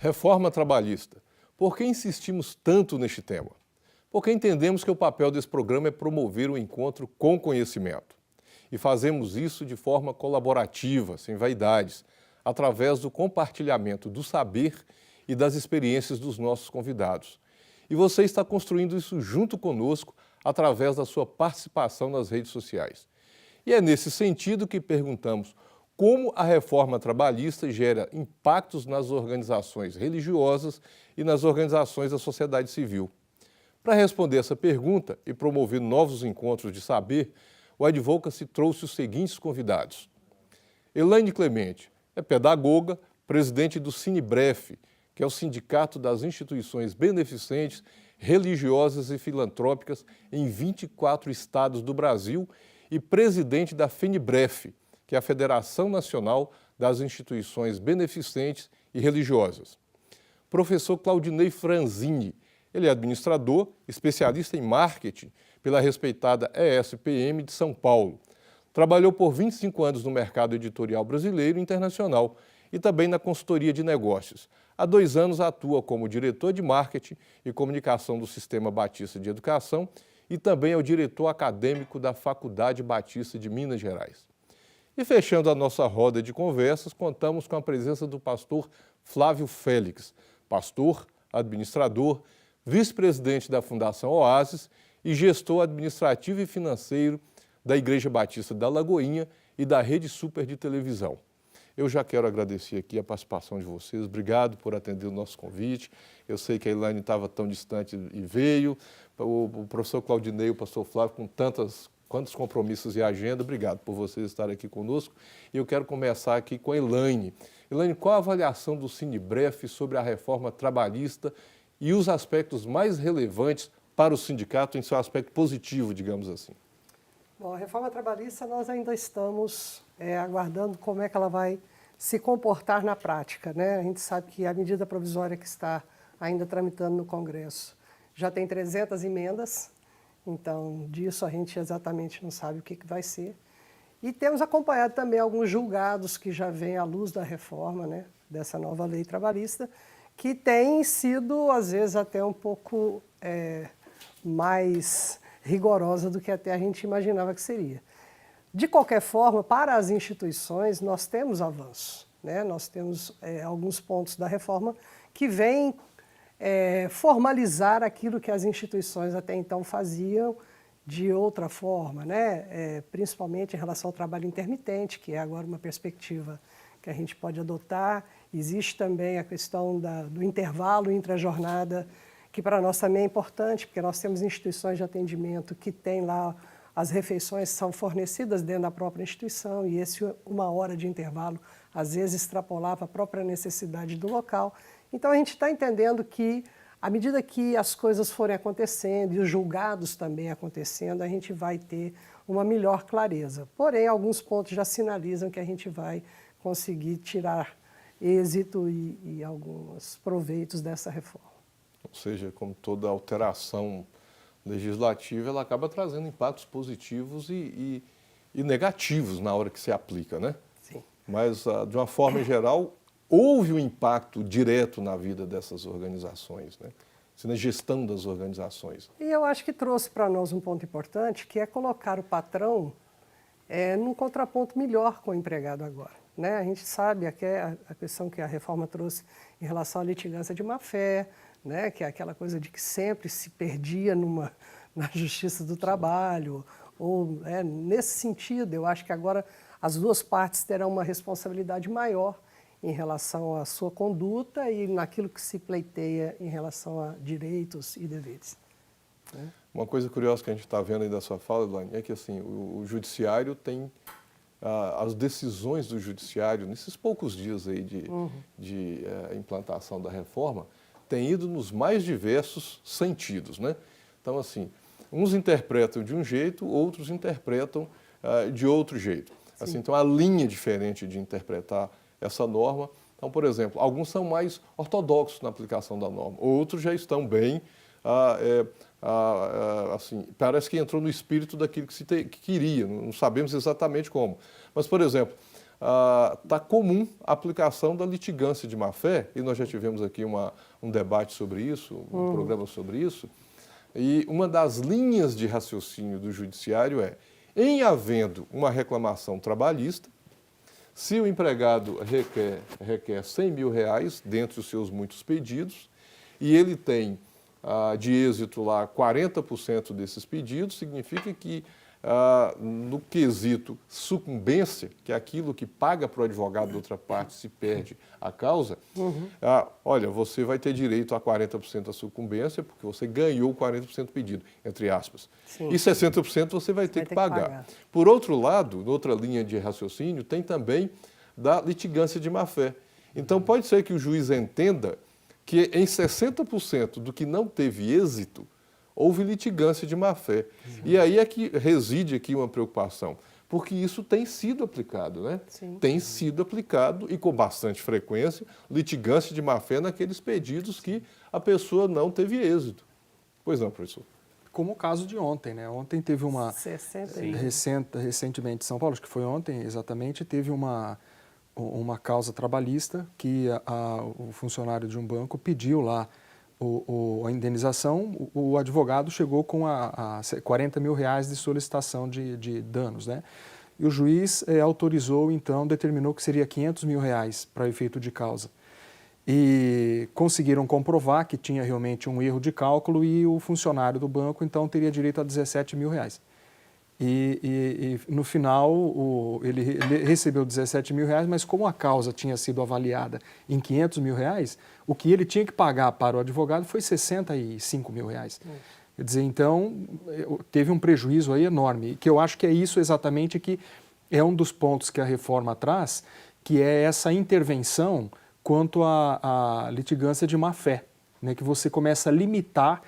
Reforma trabalhista. Por que insistimos tanto neste tema? Porque entendemos que o papel desse programa é promover o encontro com conhecimento. E fazemos isso de forma colaborativa, sem vaidades, através do compartilhamento do saber e das experiências dos nossos convidados. E você está construindo isso junto conosco através da sua participação nas redes sociais. E é nesse sentido que perguntamos como a reforma trabalhista gera impactos nas organizações religiosas e nas organizações da sociedade civil. Para responder essa pergunta e promover novos encontros de saber, o Advocacy trouxe os seguintes convidados. Elaine Clemente é pedagoga, presidente do Cinebref, que é o Sindicato das Instituições Beneficentes, Religiosas e Filantrópicas em 24 estados do Brasil e presidente da FENIBREF, que é a Federação Nacional das Instituições Beneficentes e Religiosas. Professor Claudinei Franzini, ele é administrador, especialista em marketing pela respeitada ESPM de São Paulo. Trabalhou por 25 anos no mercado editorial brasileiro e internacional e também na consultoria de negócios. Há 2 anos atua como diretor de marketing e comunicação do Sistema Batista de Educação e também é o diretor acadêmico da Faculdade Batista de Minas Gerais. E fechando a nossa roda de conversas, contamos com a presença do pastor Flávio Félix, pastor, administrador, vice-presidente da Fundação Oasis e gestor administrativo e financeiro da Igreja Batista da Lagoinha e da Rede Super de televisão. Eu já quero agradecer aqui a participação de vocês. Obrigado por atender o nosso convite. Eu sei que a Elaine estava tão distante e veio. O professor Claudinei e o pastor Flávio com quantos compromissos e agenda. Obrigado por vocês estarem aqui conosco. E eu quero começar aqui com a Elaine. Elaine, qual a avaliação do Cinebref sobre a reforma trabalhista e os aspectos mais relevantes para o sindicato em seu aspecto positivo, digamos assim? Bom, a reforma trabalhista nós ainda estamos aguardando como é que ela vai se comportar na prática, né? A gente sabe que a medida provisória que está ainda tramitando no Congresso já tem 300 emendas, então disso a gente exatamente não sabe o que vai ser. E temos acompanhado também alguns julgados que já vêm à luz da reforma, né, dessa nova lei trabalhista, que tem sido, às vezes, até um pouco mais rigorosa do que até a gente imaginava que seria. De qualquer forma, para as instituições, nós temos avanços, né? Nós temos alguns pontos da reforma que vêm formalizar aquilo que as instituições até então faziam de outra forma, né? Principalmente em relação ao trabalho intermitente, que é agora uma perspectiva que a gente pode adotar. Existe também a questão do intervalo intra-jornada, que para nós também é importante, porque nós temos instituições de atendimento que têm lá, as refeições são fornecidas dentro da própria instituição, e esse 1 hora de intervalo, às vezes, extrapolava a própria necessidade do local. Então, a gente está entendendo que, à medida que as coisas forem acontecendo, e os julgados também acontecendo, a gente vai ter uma melhor clareza. Porém, alguns pontos já sinalizam que a gente vai conseguir tirar êxito e alguns proveitos dessa reforma. Ou seja, como toda alteração legislativa, ela acaba trazendo impactos positivos e negativos na hora que se aplica, né? Sim. Mas, de uma forma geral, houve um impacto direto na vida dessas organizações, né? Na gestão das organizações. E eu acho que trouxe para nós um ponto importante, que é colocar o patrão num contraponto melhor com o empregado agora, né? A gente sabe a questão que a reforma trouxe em relação à litigância de má-fé, né, que é aquela coisa de que sempre se perdia na justiça do trabalho, ou nesse sentido, eu acho que agora as duas partes terão uma responsabilidade maior em relação à sua conduta e naquilo que se pleiteia em relação a direitos e deveres, né? Uma coisa curiosa que a gente está vendo aí da sua fala, Elaine, é que assim, o judiciário tem as decisões do judiciário, nesses poucos dias aí de implantação da reforma, tem ido nos mais diversos sentidos, né? Então, assim, uns interpretam de um jeito, outros interpretam de outro jeito. Assim, então, a linha diferente de interpretar essa norma. Então, por exemplo, alguns são mais ortodoxos na aplicação da norma, outros já estão bem, assim, parece que entrou no espírito daquilo que se queria, não sabemos exatamente como. Mas, por exemplo, está comum a aplicação da litigância de má-fé, e nós já tivemos aqui um debate sobre isso, um programa sobre isso, e uma das linhas de raciocínio do judiciário é, em havendo uma reclamação trabalhista, se o empregado requer 100 mil reais, dentre os seus muitos pedidos, e ele tem de êxito lá 40% desses pedidos, significa que no quesito sucumbência, que é aquilo que paga para o advogado da outra parte se perde a causa, olha, você vai ter direito a 40% da sucumbência porque você ganhou 40% do pedido, entre aspas. Sim. E 60% você vai ter que pagar. Por outro lado, noutra linha de raciocínio, tem também da litigância de má-fé. Então, pode ser que o juiz entenda que em 60% do que não teve êxito, houve litigância de má-fé. E aí é que reside aqui uma preocupação, porque isso tem sido aplicado, né? Sim. Tem sido aplicado e com bastante frequência, litigância de má-fé naqueles pedidos que a pessoa não teve êxito. Pois não, professor? Como o caso de ontem, né? Ontem teve uma... Recentemente em São Paulo, acho que foi ontem exatamente, teve uma causa trabalhista que o funcionário de um banco pediu lá a indenização, o advogado chegou com a 40 mil reais de solicitação de danos, né? E o juiz autorizou, então, determinou que seria 500 mil reais para efeito de causa. E conseguiram comprovar que tinha realmente um erro de cálculo e o funcionário do banco, então, teria direito a 17 mil reais. E no final, ele recebeu 17 mil reais, mas como a causa tinha sido avaliada em 500 mil reais, o que ele tinha que pagar para o advogado foi 65 mil reais. Quer dizer, então, teve um prejuízo aí enorme, que eu acho que é isso exatamente que é um dos pontos que a reforma traz, que é essa intervenção quanto à litigância de má-fé, né, que você começa a limitar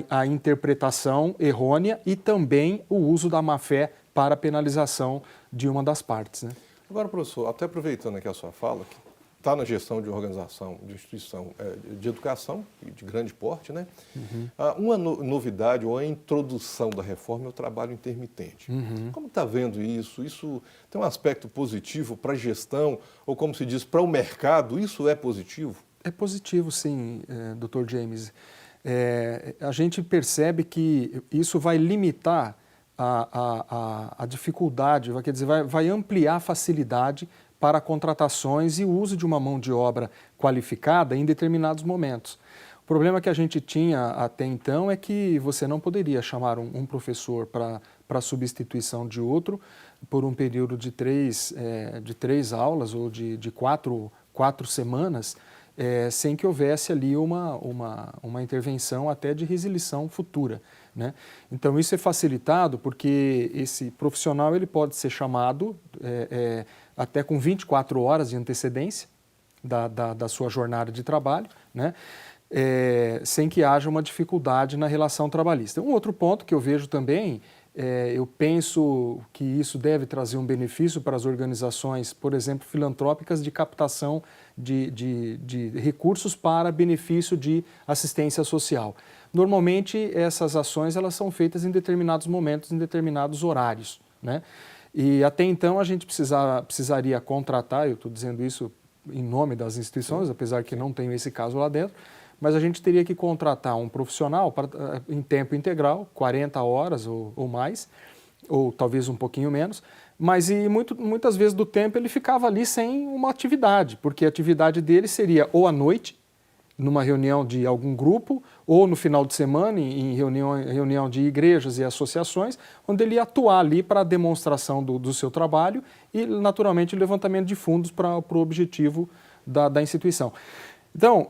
a interpretação errônea e também o uso da má-fé para a penalização de uma das partes, né? Agora, professor, até aproveitando aqui a sua fala, que está na gestão de uma organização, de instituição de educação, de grande porte, né? Uma novidade ou a introdução da reforma é o trabalho intermitente. Como está vendo isso? Isso tem um aspecto positivo para a gestão, ou como se diz, para o mercado? Isso é positivo? É positivo, sim, Dr. James. A gente percebe que isso vai limitar a dificuldade, quer dizer, vai ampliar a facilidade para contratações e o uso de uma mão de obra qualificada em determinados momentos. O problema que a gente tinha até então é que você não poderia chamar um professor para substituição de outro por um período de três aulas ou de quatro semanas, sem que houvesse ali uma intervenção até de resilição futura, né? Então isso é facilitado porque esse profissional ele pode ser chamado até com 24 horas de antecedência da sua jornada de trabalho, né? Sem que haja uma dificuldade na relação trabalhista. Um outro ponto que eu vejo também, eu penso que isso deve trazer um benefício para as organizações, por exemplo, filantrópicas de captação de recursos para benefício de assistência social. Normalmente, essas ações elas são feitas em determinados momentos, em determinados horários, né? E até então a gente precisaria contratar, eu estou dizendo isso em nome das instituições, apesar que não tenho esse caso lá dentro, mas a gente teria que contratar um profissional em tempo integral, 40 horas ou mais, ou talvez um pouquinho menos, mas muitas vezes do tempo ele ficava ali sem uma atividade, porque a atividade dele seria ou à noite, numa reunião de algum grupo, ou no final de semana, em reunião de igrejas e associações, onde ele ia atuar ali para a demonstração do seu trabalho e, naturalmente, o levantamento de fundos para o objetivo da instituição. Então,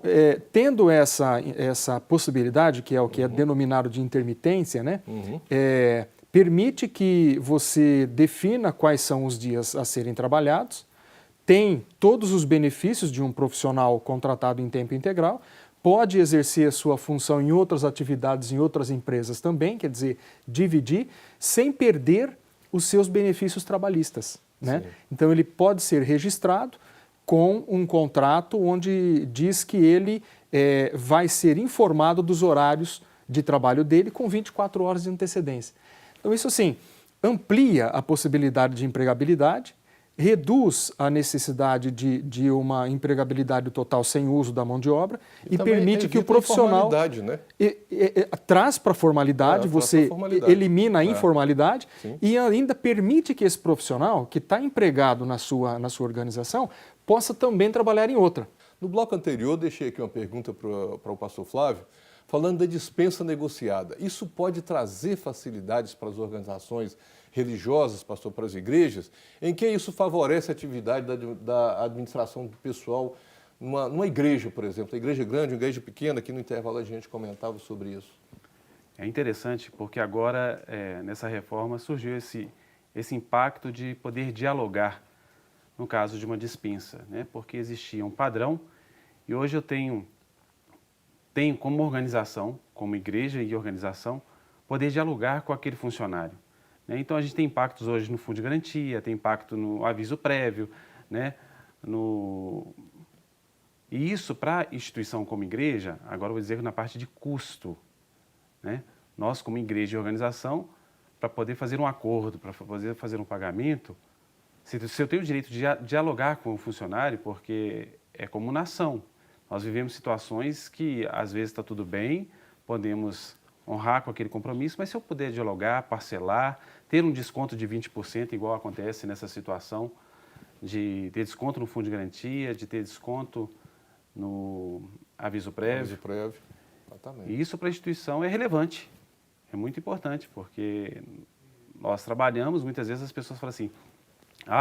tendo essa possibilidade, que é o que é denominado de intermitência, né, permite que você defina quais são os dias a serem trabalhados, tem todos os benefícios de um profissional contratado em tempo integral, pode exercer a sua função em outras atividades, em outras empresas também, quer dizer, dividir, sem perder os seus benefícios trabalhistas, né? Então, ele pode ser registrado com um contrato onde diz que ele vai ser informado dos horários de trabalho dele com 24 horas de antecedência. Então, isso, assim, amplia a possibilidade de empregabilidade, reduz a necessidade de uma empregabilidade total sem uso da mão de obra e também permite que o evita a profissional informalidade, né? traz para a formalidade, Traz você pra formalidade. elimina a informalidade Sim. e ainda permite que esse profissional que está empregado na sua organização possa também trabalhar em outra. No bloco anterior, deixei aqui uma pergunta para o pastor Flávio, falando da dispensa negociada. Isso pode trazer facilidades para as organizações religiosas, pastor, para as igrejas, em que isso favorece a atividade da administração pessoal numa igreja, por exemplo, uma igreja grande, uma igreja pequena, aqui no intervalo a gente comentava sobre isso. É interessante porque agora, nessa reforma, surgiu esse impacto de poder dialogar no caso de uma dispensa, né? Porque existia um padrão e hoje eu tenho como organização, como igreja e organização, poder dialogar com aquele funcionário. Né? Então a gente tem impactos hoje no fundo de garantia, tem impacto no aviso prévio, né? E isso para a instituição como igreja, agora eu vou dizer na parte de custo, né? Nós como igreja e organização, para poder fazer um acordo, para poder fazer um pagamento, se eu tenho o direito de dialogar com o funcionário, porque é como nação. Nós vivemos situações que às vezes está tudo bem, podemos honrar com aquele compromisso, mas se eu puder dialogar, parcelar, ter um desconto de 20%, igual acontece nessa situação, de ter desconto no fundo de garantia, de ter desconto no aviso prévio. Aviso prévio, exatamente. E isso para a instituição é relevante, é muito importante, porque nós trabalhamos, muitas vezes as pessoas falam assim,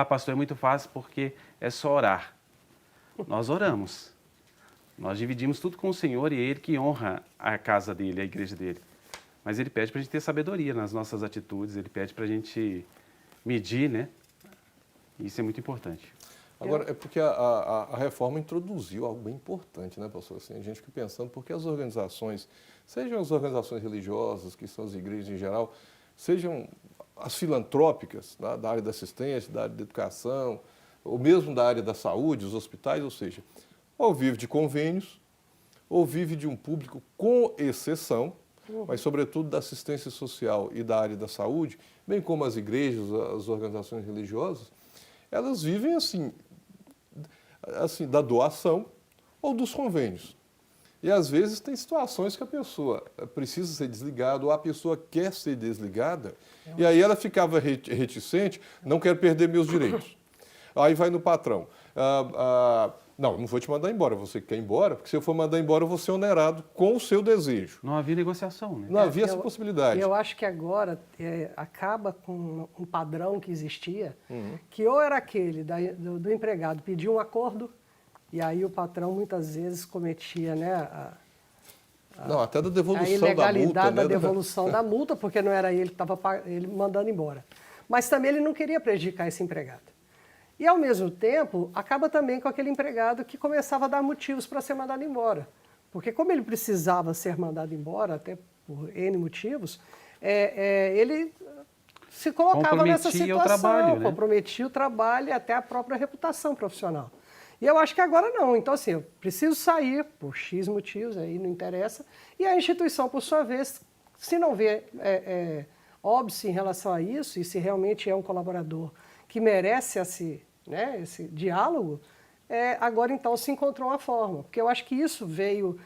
pastor, é muito fácil porque é só orar. Nós oramos. Nós dividimos tudo com o Senhor e é Ele que honra a casa dele, a igreja dele. Mas Ele pede para a gente ter sabedoria nas nossas atitudes, Ele pede para a gente medir, né? Isso é muito importante. Agora, é porque a reforma introduziu algo bem importante, né, pastor? Assim, a gente fica pensando, porque as organizações, sejam as organizações religiosas, que são as igrejas em geral, sejam as filantrópicas, né, da área da assistência, da área da educação, ou mesmo da área da saúde, os hospitais, ou seja, ou vive de convênios, ou vive de um público com exceção, mas sobretudo da assistência social e da área da saúde, bem como as igrejas, as organizações religiosas, elas vivem assim da doação ou dos convênios. E às vezes tem situações que a pessoa precisa ser desligada ou a pessoa quer ser desligada e aí ela ficava reticente, não quero perder meus direitos. Aí vai no patrão, não vou te mandar embora, você quer ir embora, porque se eu for mandar embora eu vou ser onerado com o seu desejo. Não havia negociação, né? Não havia essa possibilidade. Eu acho que agora acaba com um padrão que existia, que ou era aquele do empregado pedir um acordo, e aí o patrão muitas vezes cometia, né, Até da devolução a ilegalidade da multa, da né? devolução da multa, porque não era ele que estava ele mandando embora. Mas também ele não queria prejudicar esse empregado. E, ao mesmo tempo, acaba também com aquele empregado que começava a dar motivos para ser mandado embora. Porque como ele precisava ser mandado embora, até por N motivos, ele se colocava nessa situação, o trabalho, né? Comprometia o trabalho e até a própria reputação profissional. E eu acho que agora não. Então, assim, eu preciso sair por X motivos, aí não interessa, e a instituição, por sua vez, se não vê óbice em relação a isso, e se realmente é um colaborador que merece esse diálogo, agora então se encontrou uma forma. Porque eu acho que isso veio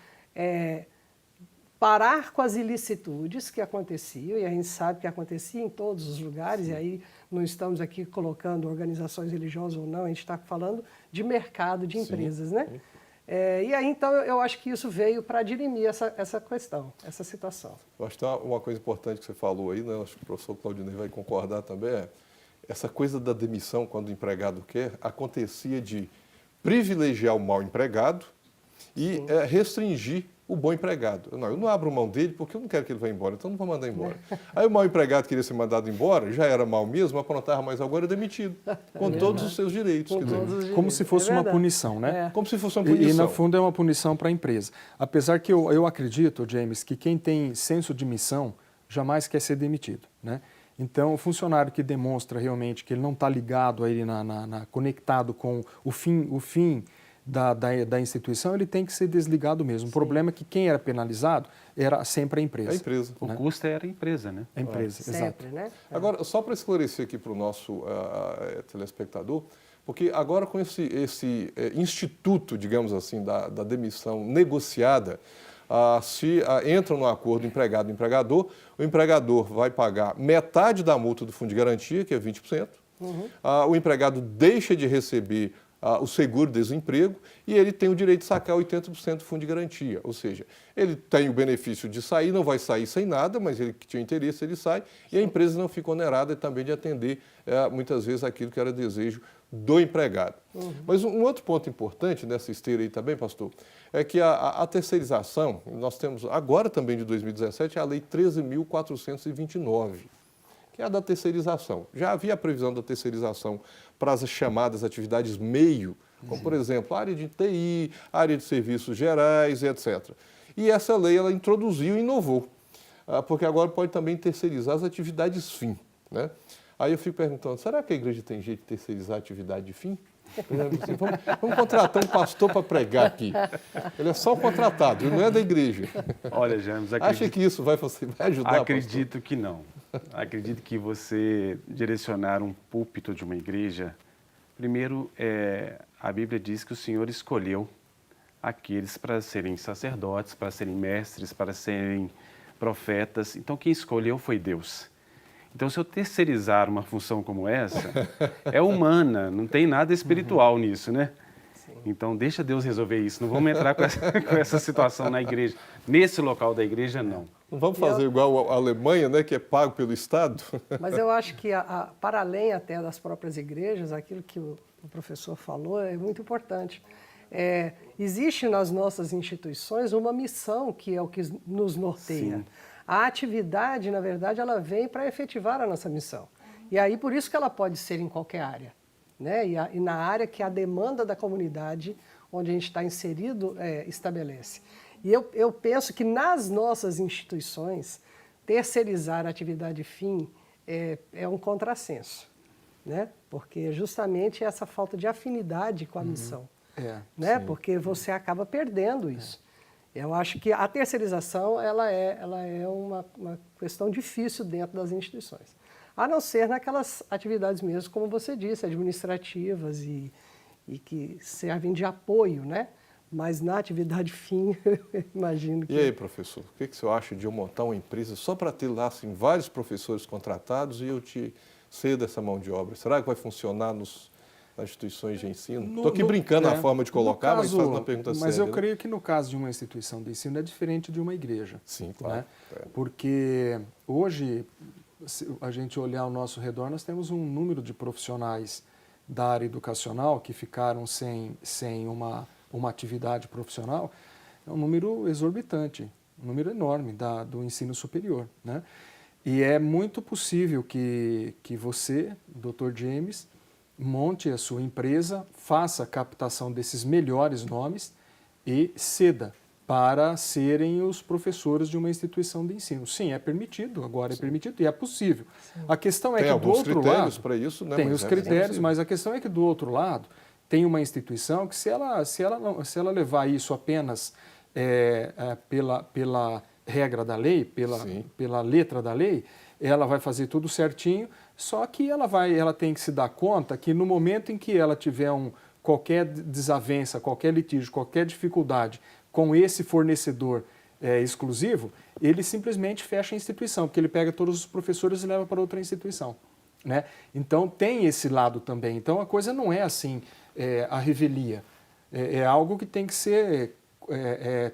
parar com as ilicitudes que aconteciam, e a gente sabe que acontecia em todos os lugares, e aí não estamos aqui colocando organizações religiosas ou não, a gente está falando de mercado, de empresas, né? E aí, então, eu acho que isso veio para dirimir essa questão, essa situação. Eu acho que tem uma coisa importante que você falou aí, né? Acho que o professor Claudinei vai concordar também, essa coisa da demissão, quando o empregado quer, acontecia de privilegiar o mau empregado e restringir o bom empregado. Eu não abro mão dele porque eu não quero que ele vá embora, então não vou mandar embora. Aí o mau empregado queria ser mandado embora, já era mau mesmo, aprontava mais agora, é demitido, com todos os seus direitos. Quer dizer, como se fosse uma punição, né? como se fosse uma punição. E, no fundo, é uma punição para a empresa. Apesar que eu acredito, James, que quem tem senso de missão jamais quer ser demitido, né? Então, o funcionário que demonstra realmente que ele não está ligado, aí conectado com o fim da instituição, ele tem que ser desligado mesmo. O problema é que quem era penalizado era sempre a empresa. A empresa. O custo era a empresa, né? A empresa, exato. Sempre, né? Agora, só para esclarecer aqui para o nosso telespectador, porque agora com esse instituto, digamos assim, da demissão negociada, se entra no acordo empregado-empregador, o empregador vai pagar metade da multa do fundo de garantia, que é 20%, o empregado deixa de receber o seguro-desemprego e ele tem o direito de sacar 80% do fundo de garantia. Ou seja, ele tem o benefício de sair, não vai sair sem nada, mas ele que tinha interesse, ele sai, e a empresa não fica onerada também de atender, muitas vezes, aquilo que era desejo do empregado. Mas um outro ponto importante nessa esteira aí também, pastor, é que a terceirização, nós temos agora também de 2017, a Lei 13.429, que é a da terceirização. Já havia a previsão da terceirização para as chamadas atividades meio, como, por exemplo, área de TI, área de serviços gerais, etc. E essa lei, ela introduziu e inovou, porque agora pode também terceirizar as atividades fim, né? Aí eu fico perguntando, será que a igreja tem jeito de terceirizar a atividade de fim? Assim, vamos contratar um pastor para pregar aqui. Ele é só um contratado, ele não é da igreja. Olha, James, Acha que isso vai ajudar, acredito pastor? que não. Acredito que você direcionar um púlpito de uma igreja, primeiro, a Bíblia diz que o Senhor escolheu aqueles para serem sacerdotes, para serem mestres, para serem profetas. Então, quem escolheu foi Deus. Então, se eu terceirizar uma função como essa, é humana, não tem nada espiritual nisso, né? Sim. Então, deixa Deus resolver isso. Não vamos entrar com essa situação na igreja. Nesse local da igreja, não. Não vamos fazer igual a Alemanha, né, que é pago pelo Estado? Mas eu acho que, para além até das próprias igrejas, aquilo que o professor falou é muito importante. Existe nas nossas instituições uma missão que é o que nos norteia. Sim. A atividade, na verdade, ela vem para efetivar a nossa missão. E aí, por isso que ela pode ser em qualquer área, né? E na área que a demanda da comunidade, onde a gente está inserido, estabelece. E eu penso que nas nossas instituições, terceirizar a atividade fim é um contrassenso, né? Porque justamente essa falta de afinidade com a missão, né? Porque você acaba perdendo isso. Eu acho que a terceirização ela é uma questão difícil dentro das instituições, a não ser naquelas atividades mesmo, como você disse, administrativas e que servem de apoio, né? Mas na atividade fim, eu imagino que... E aí, professor, o que o senhor acha de eu montar uma empresa só para ter lá assim, vários professores contratados e eu te cedo essa mão de obra? Será que vai funcionar nas instituições de ensino? Estou aqui brincando a forma de colocar, mas fazendo uma pergunta séria. Mas eu creio que no caso de uma instituição de ensino é diferente de uma igreja. Sim, claro. Né? Porque hoje, se a gente olhar ao nosso redor, nós temos um número de profissionais da área educacional que ficaram sem uma atividade profissional, é um número exorbitante, um número enorme do ensino superior, né? E é muito possível que você, Dr. James, monte a sua empresa, faça a captação desses melhores nomes e ceda para serem os professores de uma instituição de ensino. Sim, é permitido, agora é permitido e é possível. Sim. A questão é que do outro lado... Tem alguns critérios para isso, né? Tem os critérios, mas a questão é que do outro lado tem uma instituição que se ela levar isso apenas pela regra da lei, pela letra da lei, ela vai fazer tudo certinho, só que ela tem que se dar conta que no momento em que ela tiver qualquer desavença, qualquer litígio, qualquer dificuldade com esse fornecedor exclusivo, ele simplesmente fecha a instituição, porque ele pega todos os professores e leva para outra instituição, né? Então tem esse lado também. Então a coisa não é assim, a revelia. É algo que tem que ser,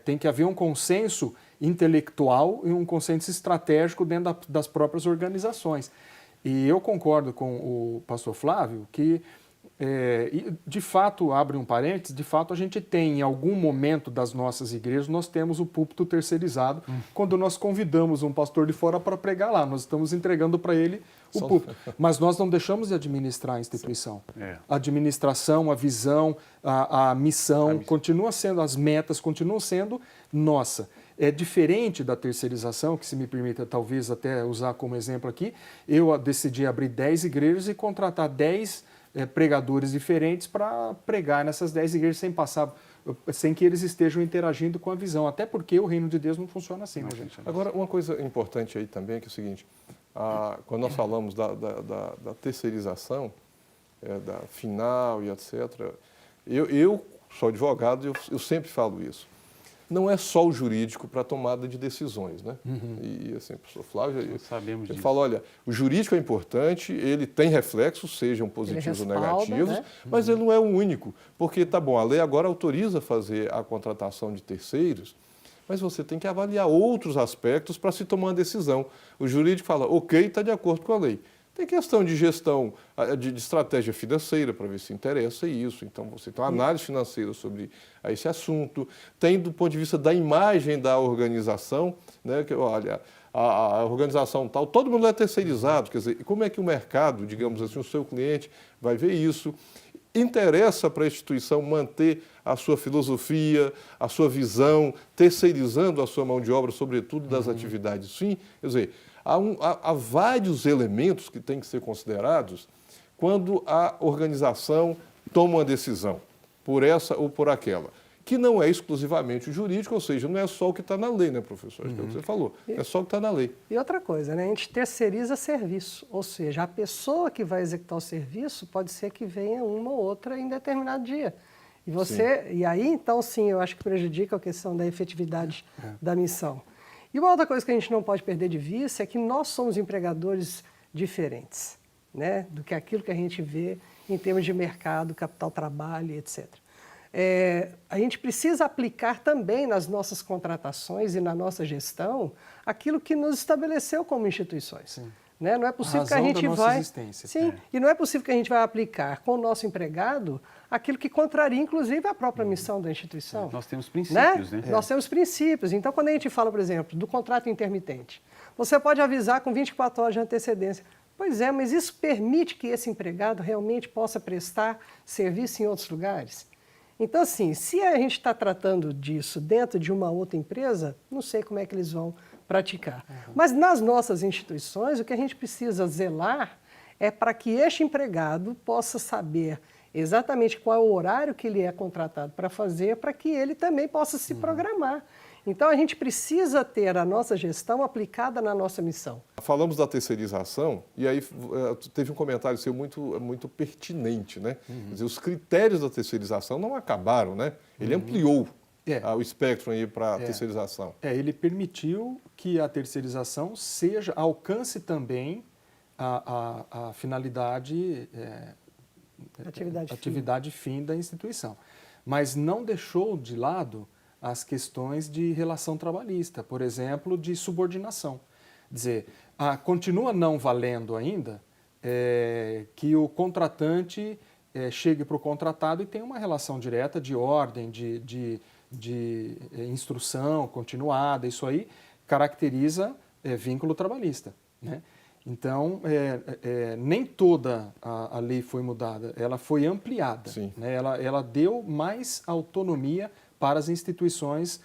tem que haver um consenso intelectual e um consenso estratégico dentro das próprias organizações. E eu concordo com o pastor Flávio que, de fato, abre um parênteses, de fato a gente tem em algum momento das nossas igrejas, nós temos o púlpito terceirizado, quando nós convidamos um pastor de fora para pregar lá, nós estamos entregando para ele o púlpito. Mas nós não deixamos de administrar a instituição. A administração, a visão, a missão, continua sendo, as metas continuam sendo nossa. É diferente da terceirização, que se me permita talvez até usar como exemplo aqui, eu decidi abrir 10 igrejas e contratar 10 pregadores diferentes para pregar nessas 10 igrejas sem que eles estejam interagindo com a visão. Até porque o reino de Deus não funciona assim, né, gente? Agora, uma coisa importante aí também é que é o seguinte, quando nós falamos da terceirização, da final e etc., eu sou advogado e eu sempre falo isso. Não é só o jurídico para a tomada de decisões, né? E assim, o professor Flávio, sabemos disso. fala, olha, o jurídico é importante, ele tem reflexos, sejam positivos ou negativos, né? mas ele não é o único, porque, tá bom, a lei agora autoriza fazer a contratação de terceiros, mas você tem que avaliar outros aspectos para se tomar uma decisão. O jurídico fala, ok, está de acordo com a lei. Tem questão de gestão, de estratégia financeira, para ver se interessa isso. Então, você tem uma análise financeira sobre esse assunto. Tem do ponto de vista da imagem da organização, né, que, olha, a organização tal, todo mundo é terceirizado. Quer dizer, como é que o mercado, digamos assim, o seu cliente vai ver isso? Interessa para a instituição manter a sua filosofia, a sua visão, terceirizando a sua mão de obra, sobretudo das atividades fim? Quer dizer, há vários elementos que têm que ser considerados quando a organização toma uma decisão, por essa ou por aquela, que não é exclusivamente o jurídico, ou seja, não é só o que está na lei, né, professor? É o que você falou, é só o que está na lei. E outra coisa, né? A gente terceiriza serviço, ou seja, a pessoa que vai executar o serviço pode ser que venha uma ou outra em determinado dia. E aí, então, sim, eu acho que prejudica a questão da efetividade da missão. E uma outra coisa que a gente não pode perder de vista é que nós somos empregadores diferentes, né, do que aquilo que a gente vê em termos de mercado, capital-trabalho, etc. A gente precisa aplicar também nas nossas contratações e na nossa gestão aquilo que nos estabeleceu como instituições. Né? Não é possível que a gente vai... Sim, e não é possível que a gente vai aplicar com o nosso empregado aquilo que contraria, inclusive, a própria missão da instituição. Nós temos princípios, né? Nós temos princípios. Então, quando a gente fala, por exemplo, do contrato intermitente, você pode avisar com 24 horas de antecedência. Pois é, mas isso permite que esse empregado realmente possa prestar serviço em outros lugares? Então, assim, se a gente está tratando disso dentro de uma outra empresa, não sei como é que eles vão praticar. Mas nas nossas instituições, o que a gente precisa zelar é para que este empregado possa saber exatamente qual é o horário que ele é contratado para fazer, para que ele também possa se programar. Então, a gente precisa ter a nossa gestão aplicada na nossa missão. Falamos da terceirização, e aí teve um comentário seu muito pertinente, né? Quer dizer, os critérios da terceirização não acabaram, né? Ele ampliou o espectro aí para a terceirização. Ele permitiu que a terceirização alcance também a finalidade, atividade fim da instituição. Mas não deixou de lado as questões de relação trabalhista, por exemplo, de subordinação. Dizer, continua não valendo ainda que o contratante chegue para o contratado e tenha uma relação direta de ordem, de instrução continuada. Isso aí caracteriza vínculo trabalhista, né? Então, nem toda a lei foi mudada, ela foi ampliada, né? Ela deu mais autonomia para as instituições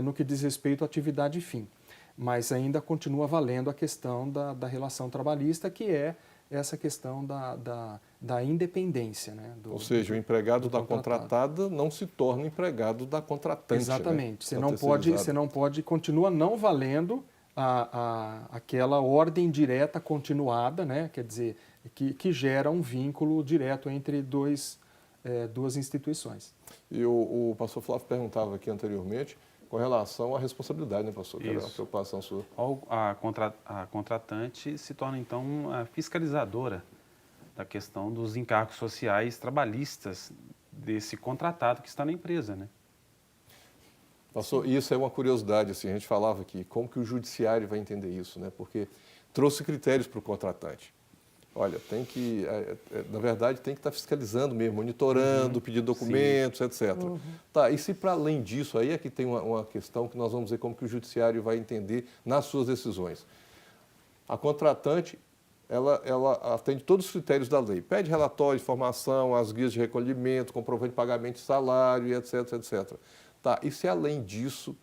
no que diz respeito à atividade fim. Mas ainda continua valendo a questão da relação trabalhista, que é essa questão da independência. Né, ou seja, o empregado da contratada não se torna empregado da contratante. Exatamente. Né? Você não pode, continua não valendo aquela ordem direta continuada, né, quer dizer, que gera um vínculo direto entre duas instituições. E o pastor Flávio perguntava aqui anteriormente com relação à responsabilidade, né, pastor? Que era uma preocupação sua. A contratante se torna, então, a fiscalizadora da questão dos encargos sociais trabalhistas desse contratado que está na empresa, né? Pastor, isso é uma curiosidade, assim, a gente falava aqui, como que o judiciário vai entender isso, né? Porque trouxe critérios para o contratante. Olha, tem que, na verdade, tem que estar fiscalizando mesmo, monitorando, pedindo documentos, etc. Tá, e se para além disso, aí é que tem uma questão que nós vamos ver como que o judiciário vai entender nas suas decisões. A contratante, ela atende todos os critérios da lei. Pede relatório, informação, as guias de recolhimento, comprovante de pagamento de salário, etc, etc. Tá, e se além disso,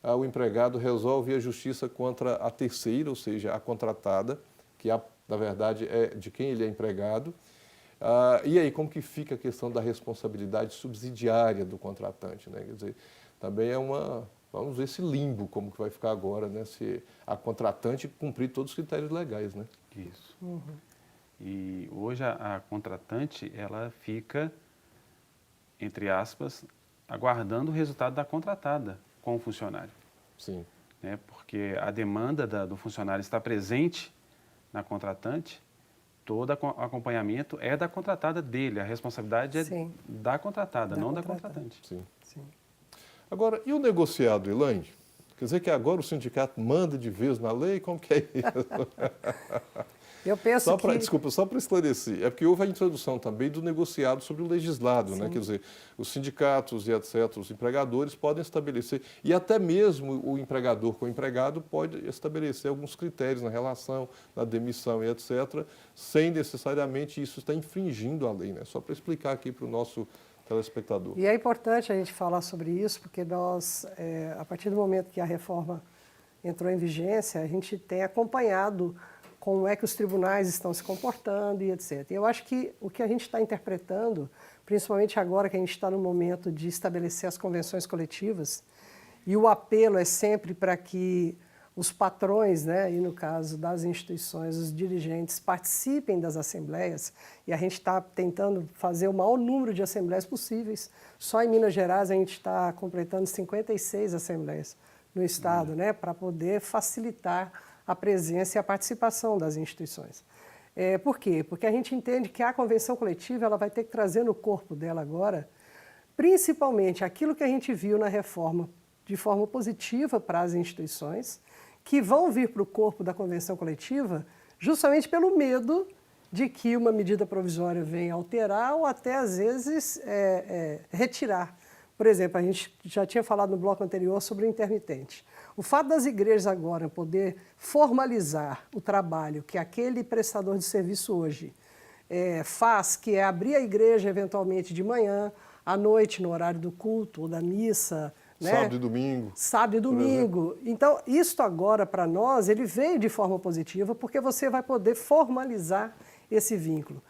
o empregado resolve a justiça contra a terceira, ou seja, a contratada, que na verdade é de quem ele é empregado, E aí, como que fica a questão da responsabilidade subsidiária do contratante, né? Quer dizer, também é vamos ver esse limbo, como que vai ficar agora, né? Se a contratante cumprir todos os critérios legais, né? Isso. E hoje a contratante, ela fica, entre aspas, aguardando o resultado da contratada com o funcionário. Sim. Né? Porque a demanda do funcionário está presente na contratante, todo acompanhamento é da contratada dele, a responsabilidade Sim. é da contratada, Da não contratada. da contratante. Sim. Sim. Agora, e o negociado, Elaine? Quer dizer que agora o sindicato manda de vez na lei? Como que é isso? Eu penso que... Desculpa, só para esclarecer, é porque houve a introdução também do negociado sobre o legislado, né? Quer dizer, os sindicatos e etc., os empregadores podem estabelecer, e até mesmo o empregador com o empregado pode estabelecer alguns critérios na relação, na demissão e etc., sem necessariamente isso estar infringindo a lei, né? Só para explicar aqui para o nosso telespectador. E é importante a gente falar sobre isso, porque nós, a partir do momento que a reforma entrou em vigência, a gente tem acompanhado como é que os tribunais estão se comportando e etc. E eu acho que o que a gente está interpretando, principalmente agora que a gente está no momento de estabelecer as convenções coletivas, e o apelo é sempre para que os patrões, né, e no caso das instituições, os dirigentes, participem das assembleias, e a gente está tentando fazer o maior número de assembleias possíveis. Só em Minas Gerais a gente está completando 56 assembleias no estado, né, para poder facilitar a presença e a participação das instituições. Por quê? Porque a gente entende que a convenção coletiva ela vai ter que trazer no corpo dela agora, principalmente aquilo que a gente viu na reforma de forma positiva para as instituições, que vão vir para o corpo da convenção coletiva justamente pelo medo de que uma medida provisória venha alterar ou até, às vezes, retirar. Por exemplo, a gente já tinha falado no bloco anterior sobre o intermitente. O fato das igrejas agora poder formalizar o trabalho que aquele prestador de serviço hoje faz, que é abrir a igreja eventualmente de manhã, à noite, no horário do culto ou da missa, né? Sábado e domingo. Sábado e domingo. Então, isso agora, para nós, ele veio de forma positiva, porque você vai poder formalizar esse vínculo.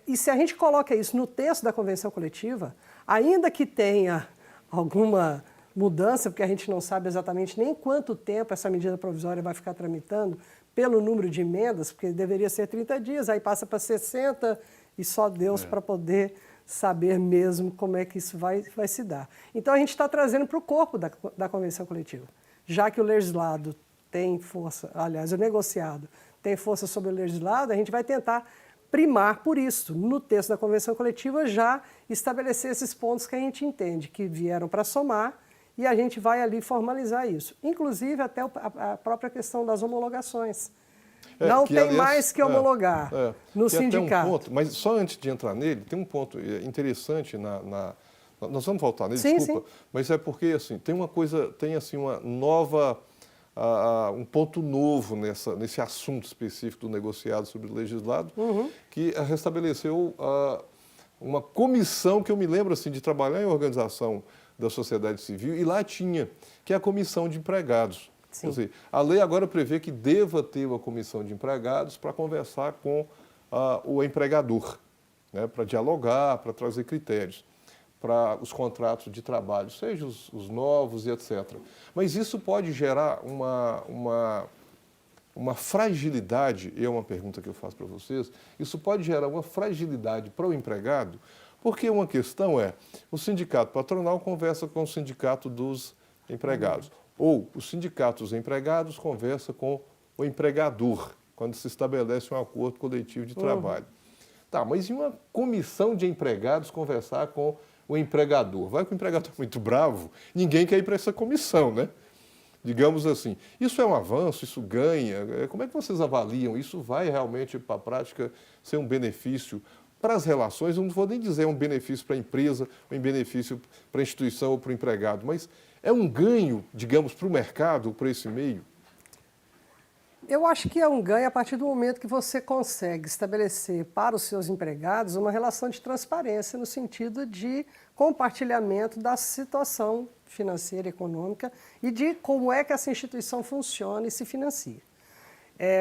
E se a gente coloca isso no texto da convenção coletiva, ainda que tenha alguma mudança, porque a gente não sabe exatamente nem quanto tempo essa medida provisória vai ficar tramitando, pelo número de emendas, porque deveria ser 30 dias, aí passa para 60, e só Deus para poder saber mesmo como é que isso vai se dar. Então, a gente está trazendo para o corpo da convenção coletiva. Já que o legislado tem força, aliás, o negociado tem força sobre o legislado, a gente vai tentar primar por isso, no texto da convenção coletiva, já estabelecer esses pontos que a gente entende que vieram para somar, e a gente vai ali formalizar isso. Inclusive até a própria questão das homologações. Não tem aliás, mais que homologar no sindicato. Um ponto, mas só antes de entrar nele, tem um ponto interessante nós vamos voltar nele, sim, desculpa, sim. Mas é porque assim, tem uma coisa, tem assim uma nova, um ponto novo nesse assunto específico do negociado sobre o legislado, que restabeleceu uma comissão que eu me lembro assim de trabalhar em organização da sociedade civil, e lá tinha, que é a comissão de empregados. Sim. Quer dizer, a lei agora prevê que deva ter uma comissão de empregados para conversar com o empregador, né, para dialogar, para trazer critérios para os contratos de trabalho, seja os novos e etc. Mas isso pode gerar uma fragilidade, é uma pergunta que eu faço para vocês, isso pode gerar uma fragilidade para o empregado, porque uma questão é, o sindicato patronal conversa com o sindicato dos empregados, ou o sindicato dos empregados conversa com o empregador, quando se estabelece um acordo coletivo de trabalho. Tá, mas e uma comissão de empregados conversar com o empregador? Vai que o empregador é muito bravo, ninguém quer ir para essa comissão, né? Digamos assim. Isso é um avanço, isso ganha. Como é que vocês avaliam? Isso vai realmente, para a prática, ser um benefício para as relações? Eu não vou nem dizer um benefício para a empresa, um benefício para a instituição ou para o empregado, mas é um ganho, digamos, para o mercado, para esse meio? Eu acho que é um ganho a partir do momento que você consegue estabelecer para os seus empregados uma relação de transparência no sentido de compartilhamento da situação financeira e econômica e de como é que essa instituição funciona e se financia.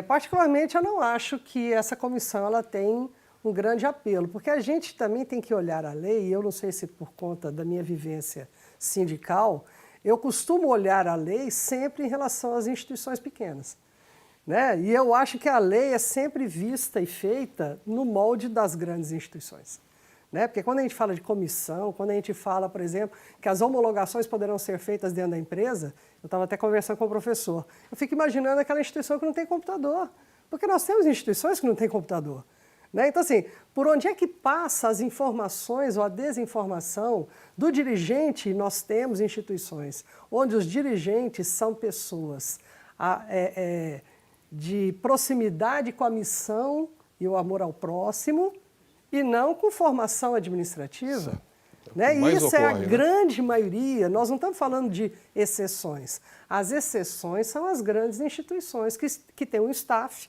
Particularmente, eu não acho que essa comissão ela tem um grande apelo, porque a gente também tem que olhar a lei, e eu não sei se por conta da minha vivência sindical, eu costumo olhar a lei sempre em relação às instituições pequenas, né? E eu acho que a lei é sempre vista e feita no molde das grandes instituições, né? Porque quando a gente fala de comissão, quando a gente fala, por exemplo, que as homologações poderão ser feitas dentro da empresa, eu estava até conversando com o professor, eu fico imaginando aquela instituição que não tem computador, porque nós temos instituições que não têm computador, né? Então, assim, por onde é que passa as informações ou a desinformação do dirigente? Nós temos instituições onde os dirigentes são pessoas de proximidade com a missão e o amor ao próximo, e não com formação administrativa. Né? E isso é a grande maioria, nós não estamos falando de exceções. As exceções são as grandes instituições que têm um staff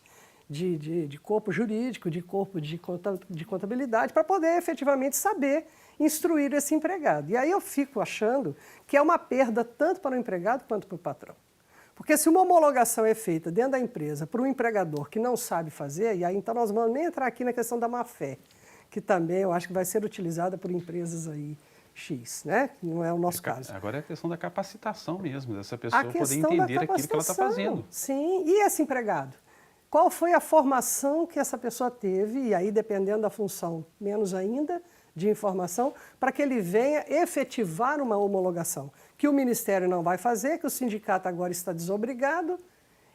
de corpo jurídico, de corpo de contabilidade, para poder efetivamente saber instruir esse empregado. E aí eu fico achando que é uma perda tanto para o empregado quanto para o patrão. Porque se uma homologação é feita dentro da empresa por um empregador que não sabe fazer, e aí então nós vamos nem entrar aqui na questão da má-fé, que também eu acho que vai ser utilizada por empresas aí X, né? Não é o nosso caso. Agora é a questão da capacitação mesmo, dessa pessoa poder entender aquilo que ela está fazendo. Sim, e esse empregado? Qual foi a formação que essa pessoa teve, e aí dependendo da função, menos ainda, de informação, para que ele venha efetivar uma homologação, que o Ministério não vai fazer, que o sindicato agora está desobrigado,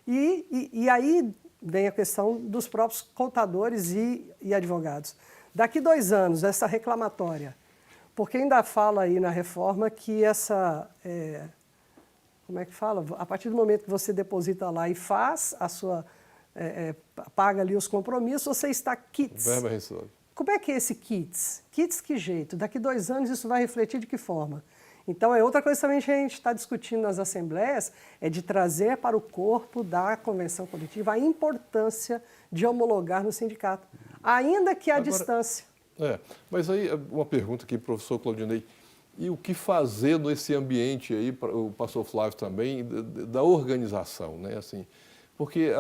e aí vem a questão dos próprios contadores e advogados. Daqui 2 anos, essa reclamatória, porque ainda fala aí na reforma que essa, como é que fala? A partir do momento que você deposita lá e faz a sua, paga ali os compromissos, você está quites. Verba rescisória. Como é que é esse quites? Quites que jeito? Daqui 2 anos isso vai refletir de que forma? Então, é outra coisa também que a gente está discutindo nas assembleias, é de trazer para o corpo da convenção coletiva a importância de homologar no sindicato, ainda que à distância. Mas aí, uma pergunta aqui, professor Claudinei, e o que fazer nesse ambiente aí, o pastor Flávio também, da organização, né? Assim, porque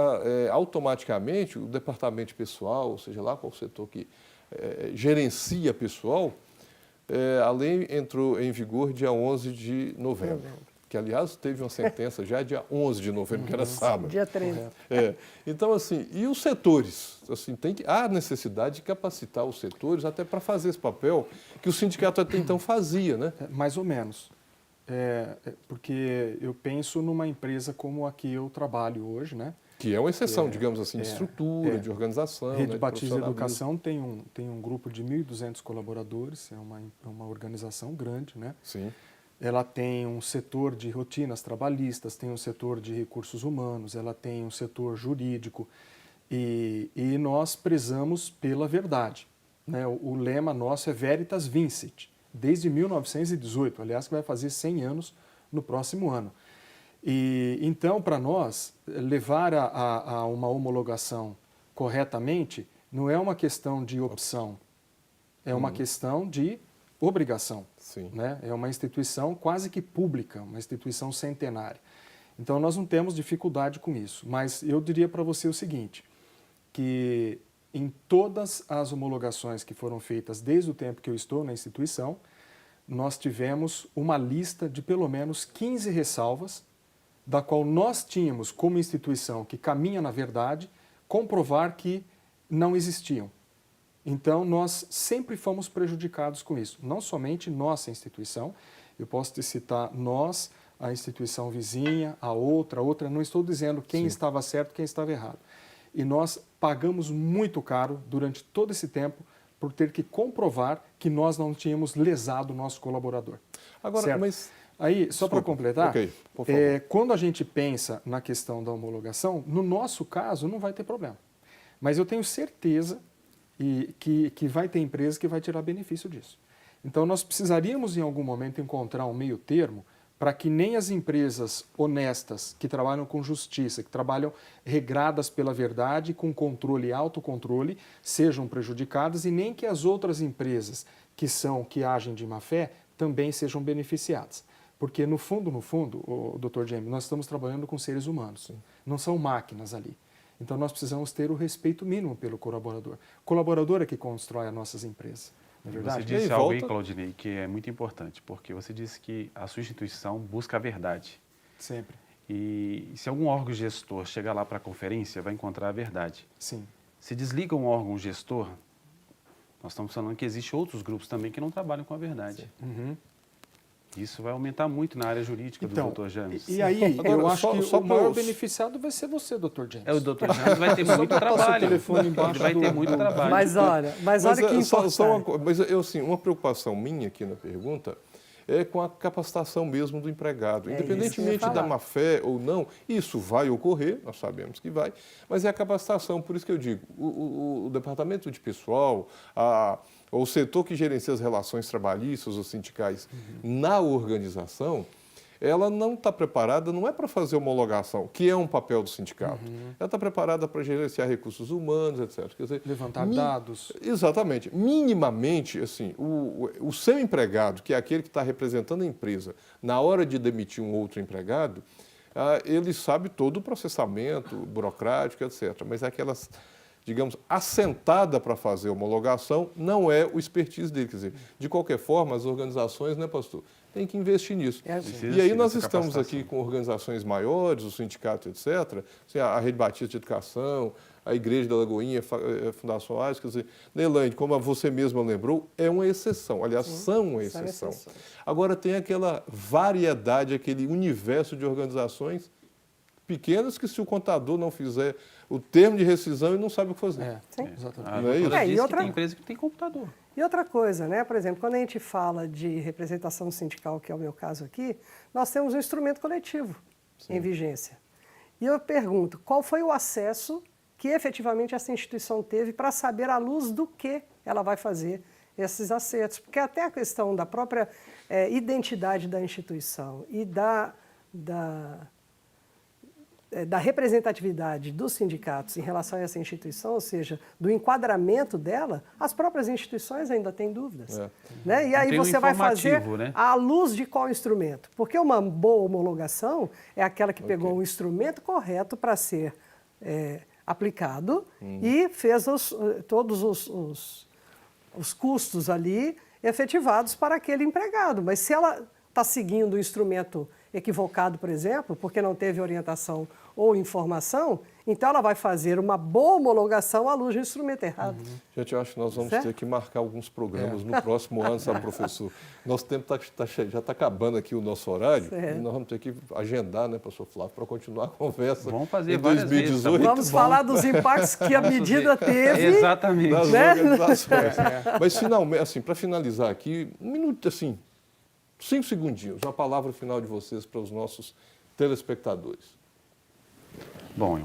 automaticamente o departamento de pessoal, ou seja lá qual o setor que gerencia pessoal, a lei entrou em vigor dia 11 de novembro, que aliás teve uma sentença já dia 11 de novembro, que era sábado. Dia 13. Então, assim, e os setores? Assim, há necessidade de capacitar os setores até para fazer esse papel que o sindicato até então fazia, né? Mais ou menos. Porque eu penso numa empresa como a que eu trabalho hoje, né? Que é uma exceção, digamos assim, de estrutura, de organização. Rede né, Batista Educação tem um grupo de 1.200 colaboradores, é uma organização grande, né? Sim. Ela tem um setor de rotinas trabalhistas, tem um setor de recursos humanos, ela tem um setor jurídico e nós prezamos pela verdade, né? O lema nosso é Veritas Vincit, desde 1918, aliás, que vai fazer 100 anos no próximo ano. E então, para nós, levar a uma homologação corretamente não é uma questão de opção, é uma questão de obrigação. Sim. Né? É uma instituição quase que pública, uma instituição centenária. Então, nós não temos dificuldade com isso. Mas eu diria para você o seguinte, que em todas as homologações que foram feitas desde o tempo que eu estou na instituição, nós tivemos uma lista de pelo menos 15 ressalvas, da qual nós tínhamos, como instituição que caminha na verdade, comprovar que não existiam. Então, nós sempre fomos prejudicados com isso. Não somente nossa instituição, eu posso te citar nós, a instituição vizinha, a outra, não estou dizendo quem estava certo, quem estava errado. E nós pagamos muito caro durante todo esse tempo por ter que comprovar que nós não tínhamos lesado o nosso colaborador. Agora, certo? mas... Aí, só para completar, por favor. Quando a gente pensa na questão da homologação, no nosso caso não vai ter problema. Mas eu tenho certeza que vai ter empresa que vai tirar benefício disso. Então, nós precisaríamos, em algum momento, encontrar um meio termo para que nem as empresas honestas, que trabalham com justiça, que trabalham regradas pela verdade, com controle e autocontrole, sejam prejudicadas e nem que as outras empresas que agem de má fé também sejam beneficiadas. Porque, no fundo, Dr. James, nós estamos trabalhando com seres humanos. Não são máquinas ali. Então nós precisamos ter o respeito mínimo pelo colaborador. O colaborador é que constrói as nossas empresas, não é Você verdade? disse E aí, algo aí, volta- Claudinei, que é muito importante, porque você disse que a sua instituição busca a verdade. Sempre, E se algum órgão gestor chegar lá para a conferência, vai encontrar a verdade. sim. Se desliga um órgão gestor, nós estamos falando que existem outros grupos também que não trabalham com a verdade. Uhum. Isso vai aumentar muito na área jurídica Então, do Dr. James. e aí, Agora, eu acho que só o maior pra eu- beneficiado vai ser você, Dr. James. É, o Dr. James vai ter muito Botar seu trabalho. telefone embaixo Ele vai ter do- muito do- trabalho. Mas olha que importante. Mas eu, assim, uma preocupação minha aqui na pergunta é com a capacitação mesmo do empregado. É isso que eu ia Independentemente da falar. má-fé ou não, isso vai ocorrer, nós sabemos que vai, mas é a capacitação. Por isso que eu digo, o departamento de pessoal, o setor que gerencia as relações trabalhistas ou sindicais na organização, ela não está preparada, não é para fazer homologação, que é um papel do sindicato. Ela está preparada para gerenciar recursos humanos, etc. Quer dizer, Levantar dados. Exatamente. Minimamente, assim, o seu empregado, que é aquele que está representando a empresa, na hora de demitir um outro empregado, ele sabe todo o processamento burocrático, etc. Mas aquelas, digamos, assentada para fazer homologação, não é o expertise dele. Quer dizer, de qualquer forma, as organizações, né, pastor, têm que investir nisso. É, E aí nós Essa estamos capacitação. aqui com organizações maiores, o sindicato, etc., assim, a Rede Batista de Educação, a Igreja da Lagoinha, a Fundação Ares, quer dizer, Neilane, como você mesma lembrou, é uma exceção. Aliás, são uma são exceção. exceções. Agora tem aquela variedade, aquele universo de organizações pequenas que se o contador não fizer o termo de rescisão, ele não sabe o que fazer. É, Sim. exatamente. A Não é doutora isso? disse E outra- que tem empresa que tem computador. E outra coisa, né? Por exemplo, quando a gente fala de representação sindical, que é o meu caso aqui, nós temos um instrumento coletivo em vigência. E eu pergunto, qual foi o acesso que efetivamente essa instituição teve para saber à luz do que ela vai fazer esses acertos? Porque até a questão da própria identidade da instituição e da representatividade dos sindicatos em relação a essa instituição, ou seja, do enquadramento dela, as próprias instituições ainda têm dúvidas. Né? E aí tem um você vai fazer informativo, né? à luz de qual instrumento? Porque uma boa homologação é aquela que pegou o instrumento correto para ser aplicado e fez todos os custos ali efetivados para aquele empregado. Mas se ela está seguindo o instrumento equivocado, por exemplo, porque não teve orientação ou informação, então ela vai fazer uma boa homologação à luz do instrumento errado. Gente, eu acho que nós vamos Certo? ter que marcar alguns programas no próximo ano, sabe, professor? Nosso tempo já está acabando aqui o nosso horário, Certo. e nós vamos ter que agendar, né, pastor Flávio, para continuar a conversa Vamos fazer em várias vezes, 2018. Vamos falar dos impactos que a medida teve. Exatamente. Das Né? organizações. Mas, finalmente, assim, para finalizar aqui, um minuto, assim, 5 segundinhos, uma palavra final de vocês para os nossos telespectadores. Bom,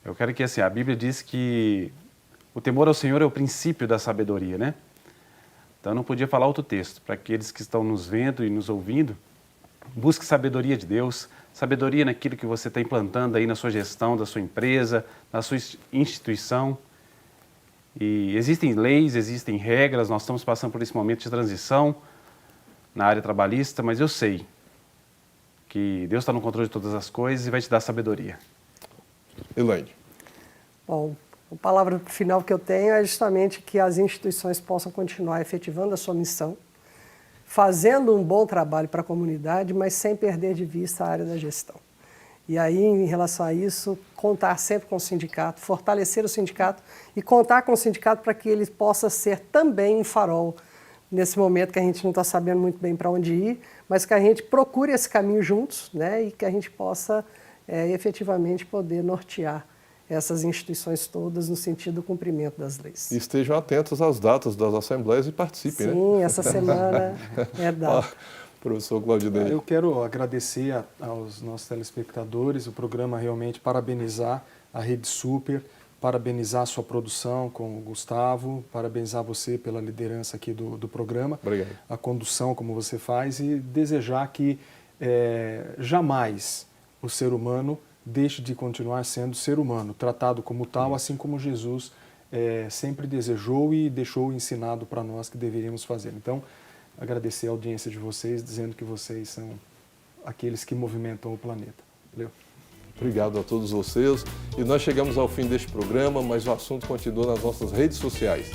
eu quero que, assim, a Bíblia diz que o temor ao Senhor é o princípio da sabedoria, né? Então, eu não podia falar outro texto. Para aqueles que estão nos vendo e nos ouvindo, busque sabedoria de Deus, sabedoria naquilo que você está implantando aí na sua gestão da sua empresa, na sua instituição. E existem leis, existem regras, nós estamos passando por esse momento de transição na área trabalhista, mas eu sei que Deus está no controle de todas as coisas e vai te dar sabedoria. Elaine. Bom, a palavra final que eu tenho é justamente que as instituições possam continuar efetivando a sua missão, fazendo um bom trabalho para a comunidade, mas sem perder de vista a área da gestão. E aí, em relação a isso, contar sempre com o sindicato, fortalecer o sindicato e contar com o sindicato para que ele possa ser também um farol nesse momento que a gente não está sabendo muito bem para onde ir, mas que a gente procure esse caminho juntos, né, e que a gente possa efetivamente poder nortear essas instituições todas no sentido do cumprimento das leis. E estejam atentos às datas das assembleias e participem, né? Sim, essa semana é data. Professor Claudinei. Eu quero agradecer aos nossos telespectadores, o programa realmente parabenizar a Rede Super, parabenizar a sua produção com o Gustavo, parabenizar você pela liderança aqui do programa, Obrigado. a condução como você faz e desejar que jamais o ser humano deixe de continuar sendo ser humano, tratado como tal, assim como Jesus sempre desejou e deixou ensinado para nós que deveríamos fazer. Então, agradecer a audiência de vocês, dizendo que vocês são aqueles que movimentam o planeta. Valeu. Obrigado a todos vocês. E nós chegamos ao fim deste programa, mas o assunto continua nas nossas redes sociais.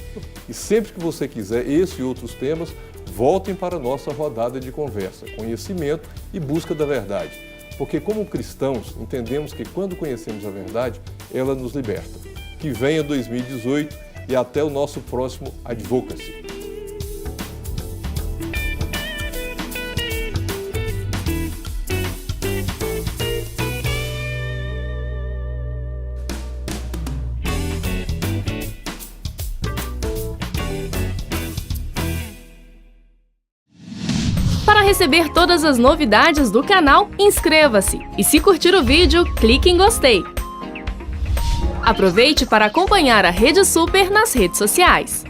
E sempre que você quiser esse e outros temas, voltem para a nossa rodada de conversa, conhecimento e busca da verdade. Porque como cristãos, entendemos que quando conhecemos a verdade, ela nos liberta. Que venha 2018 e até o nosso próximo Advocacy. Para receber todas as novidades do canal, inscreva-se e se curtir o vídeo, clique em gostei. Aproveite para acompanhar a Rede Super nas redes sociais.